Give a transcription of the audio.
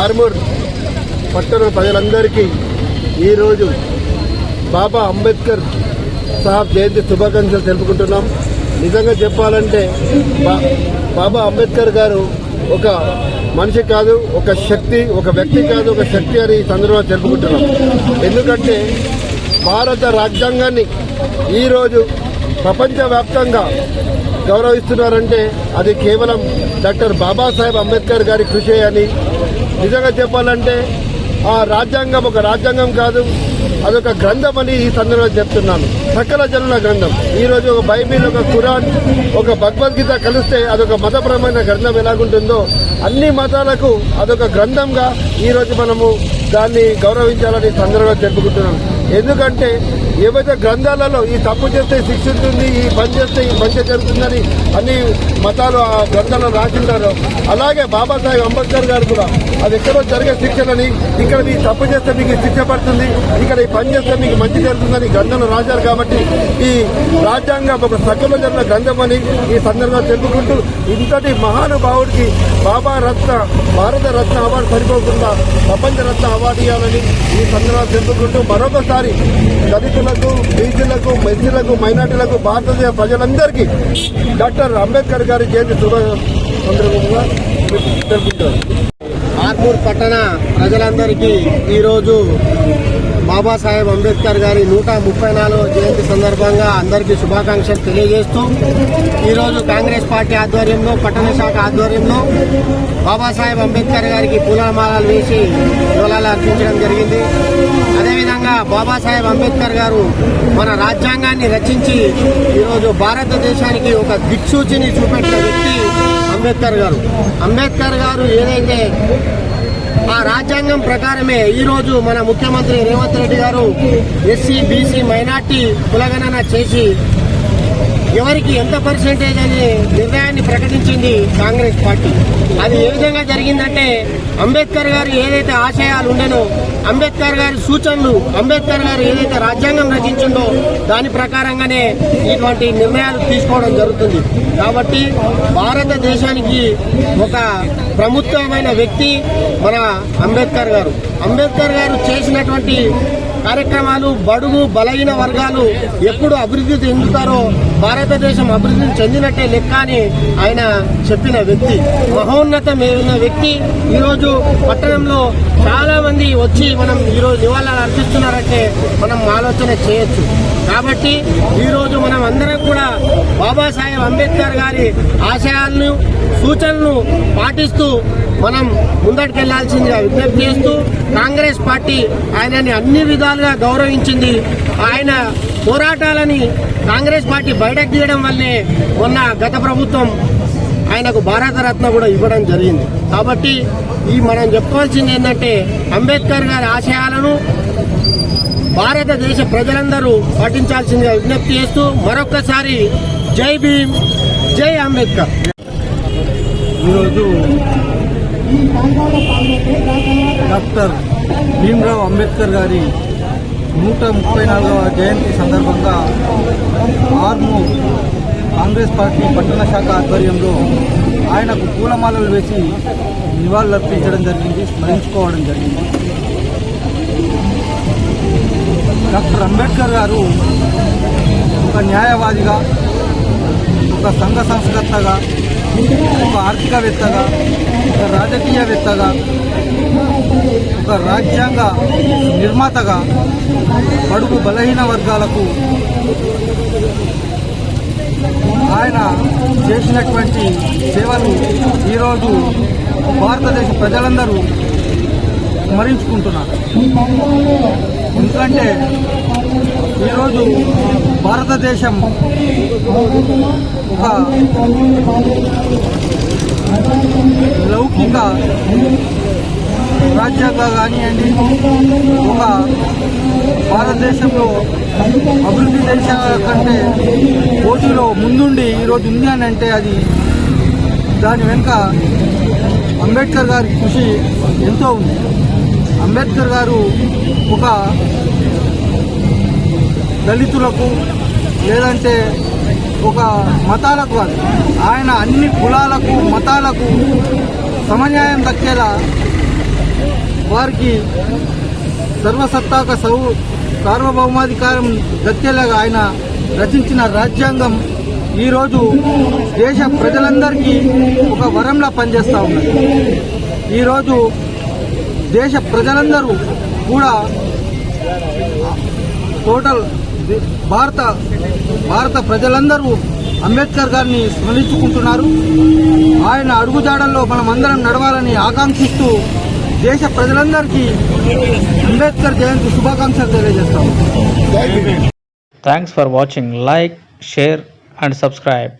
ఆర్మూర్ పట్టణ ప్రజలందరికీ ఈరోజు బాబా అంబేద్కర్ సాహెబ్ జయంతి శుభాకాంక్షలు తెలుపుకుంటున్నాం. నిజంగా చెప్పాలంటే బాబా అంబేద్కర్ గారు ఒక మనిషి కాదు, ఒక శక్తి, ఒక వ్యక్తి కాదు, ఒక శక్తి అని ఈ సందర్భంగా తెలుపుకుంటున్నాం. ఎందుకంటే భారత రాజ్యాంగాన్ని ఈరోజు ప్రపంచవ్యాప్తంగా గౌరవిస్తున్నారంటే అది కేవలం డాక్టర్ బాబాసాహెబ్ అంబేద్కర్ గారి కృషి అని. నిజంగా చెప్పాలంటే ఆ రాజ్యాంగం ఒక రాజ్యాంగం కాదు, అదొక గ్రంథం అని ఈ సందర్భంగా చెప్తున్నాను. సకల జనుల గ్రంథం. ఈరోజు ఒక బైబిల్, ఒక ఖురాన్, ఒక భగవద్గీత కలిస్తే అదొక మతపరమైన గ్రంథం ఎలాగుంటుందో అన్ని మతాలకు అదొక గ్రంథంగా ఈరోజు మనము దాన్ని గౌరవించాలని సందర్భంగా తెలుపుకుంటున్నాం. ఎందుకంటే ఏవైతే గ్రంథాలలో ఈ తప్పు చేస్తే శిక్ష ఉంటుంది, ఈ పని చేస్తే ఈ పంచ జరుగుతుందని అన్ని మతాలు ఆ గ్రంథాలను రాసింటారు. అలాగే బాబాసాహెబ్ అంబేద్కర్ గారు కూడా అది ఎక్కడో జరిగే శిక్షలని, ఇక్కడ ఈ తప్పు చేస్తే మీకు శిక్ష పడుతుంది, ఇక్కడ ఈ పని చేస్తే మీకు మంచి జరుగుతుందని గ్రంథాలు రాశారు. కాబట్టి ఈ రాజ్యాంగం ఒక సకల జన గ్రంథం అని ఈ సందర్భంగా తెలుపుకుంటూ ఇంతటి మహానుభావుడికి భారత రత్న అవార్డు సరిపోకుండా ప్రపంచ రత్న అవార్డు ఇవ్వాలని ఈ సందర్భంగా తెలుపుకుంటూ మరొకసారి దళితులకు, బీసీలకు, ఎస్సీలకు, మైనార్టీలకు, భారతదేశ ప్రజలందరికీ డాక్టర్ అంబేద్కర్ గారి జయంతి సందర్భంగా తెలుపుకుంటారు. ఆర్మూర్ పట్టణ ప్రజలందరికీ ఈరోజు బాబాసాహెబ్ అంబేద్కర్ గారి 134వ జయంతి సందర్భంగా అందరికీ శుభాకాంక్షలు తెలియజేస్తూ ఈరోజు కాంగ్రెస్ పార్టీ ఆధ్వర్యంలో, పట్టణ శాఖ ఆధ్వర్యంలో బాబాసాహెబ్ అంబేద్కర్ గారికి పూలమాలలు వేసి నివాళులు అర్పించడం జరిగింది. అదేవిధంగా బాబాసాహెబ్ అంబేద్కర్ గారు మన రాజ్యాంగాన్ని రచించి ఈరోజు భారతదేశానికి ఒక దిక్సూచిని చూపెట్టిన వ్యక్తి అంబేద్కర్ గారు ఏదైతే ఆ రాజ్యాంగం ప్రకారమే ఈరోజు మన ముఖ్యమంత్రి రేవంత్ రెడ్డి గారు ఎస్సీ, బీసీ, మైనార్టీ కులగణన చేసి ఎవరికి ఎంత పర్సెంటేజ్ అనే నిర్ణయాన్ని ప్రకటించింది కాంగ్రెస్ పార్టీ. అది ఏ విధంగా జరిగిందంటే అంబేద్కర్ గారు ఏదైతే ఆశయాలు ఉండేనో, అంబేద్కర్ గారి సూచనలు, అంబేద్కర్ గారు ఏదైతే రాజ్యాంగం రచించిందో దాని ప్రకారంగానే ఇటువంటి నిర్ణయాలు తీసుకోవడం జరుగుతుంది. కాబట్టి భారతదేశానికి ఒక ప్రముఖమైన వ్యక్తి మన అంబేద్కర్ గారు చేసినటువంటి కార్యక్రమాలు బడుగు బలహీన వర్గాలు ఎప్పుడు అభివృద్ధి చెందుతారో భారతదేశం అభివృద్ధి చెందినట్టే లెక్క అని ఆయన చెప్పిన వ్యక్తి, మహోన్నతమైన వ్యక్తి. ఈరోజు పట్టణంలో చాలా మంది వచ్చి మనం ఈరోజు నివాళులు అర్పిస్తున్నారంటే మనం ఆలోచన చేయొచ్చు. కాబట్టి ఈరోజు మనం అందరం కూడా బాబాసాహెబ్ అంబేద్కర్ గారి ఆశయాలను, సూచనలను పాటిస్తూ మనం ముందటికెళ్లాల్సిందిగా విజ్ఞప్తి చేస్తూ, కాంగ్రెస్ పార్టీ ఆయనని అన్ని విధాలుగా గౌరవించింది. ఆయన పోరాటాలని కాంగ్రెస్ పార్టీ బయటకు తీయడం వల్లే మొన్న గత ప్రభుత్వం ఆయనకు భారతరత్న కూడా ఇవ్వడం జరిగింది. కాబట్టి మనం చెప్పుకోవాల్సింది ఏంటంటే అంబేద్కర్ గారి ఆశయాలను భారతదేశ ప్రజలందరూ పాటించాల్సిందిగా విజ్ఞప్తి చేస్తూ మరొక్కసారి జై భీమ్, జై అంబేద్కర్. ఈరోజు డాక్టర్ భీమ్రావ్ అంబేద్కర్ గారి 134వ జయంతి సందర్భంగా ఆర్మూర్ కాంగ్రెస్ పార్టీ పట్టణ శాఖ ఆధ్వర్యంలో ఆయనకు పూలమాలలు వేసి నివాళులర్పించడం జరిగింది, స్మరించుకోవడం జరిగింది. డాక్టర్ అంబేద్కర్ గారు ఒక న్యాయవాదిగా, ఒక సంఘ సంస్కర్తగా, ఒక ఆర్థికవేత్తగా, ఒక రాజకీయవేత్తగా, ఒక రాజ్యాంగ నిర్మాతగా బడుగు బలహీన వర్గాలకు ఆయన చేసినటువంటి సేవలు ఈరోజు భారతదేశ ప్రజలందరూ స్మరించుకుంటున్నారు. ఎందుకంటే ఈరోజు భారతదేశం ఒక లౌకిక రాజ్యాంగ కానివ్వండి, ఒక భారతదేశంలో అభివృద్ధి దేశాల కంటే పోటీలో ముందుండి ఈరోజు ఉంది అని అంటే అది దాని వెనుక అంబేద్కర్ గారి కృషి ఎంతో ఉంది. అంబేద్కర్ గారు ఒక దళితులకు లేదంటే ఒక మతాలకు కాదు, ఆయన అన్ని కులాలకు, మతాలకు సమన్యాయం దక్కేలా వారికి సర్వసత్తాక సార్వభౌమాధికారం దక్కేలాగా ఆయన రచించిన రాజ్యాంగం ఈరోజు దేశ ప్రజలందరికీ ఒక వరంలా పనిచేస్తూ ఉన్నది. ఈరోజు దేశ ప్రజలందరూ కూడా టోటల్ భారత ప్రజలందరూ అంబేద్కర్ గారిని స్మరించుకుంటున్నారు. ఆయన అడుగుజాడల్లో మనమందరం నడవాలని ఆకాంక్షిస్తూ దేశ ప్రజలందరికీ అంబేద్కర్ జయంతి శుభాకాంక్షలు తెలియజేస్తాము. Thanks for watching. Like, share and subscribe.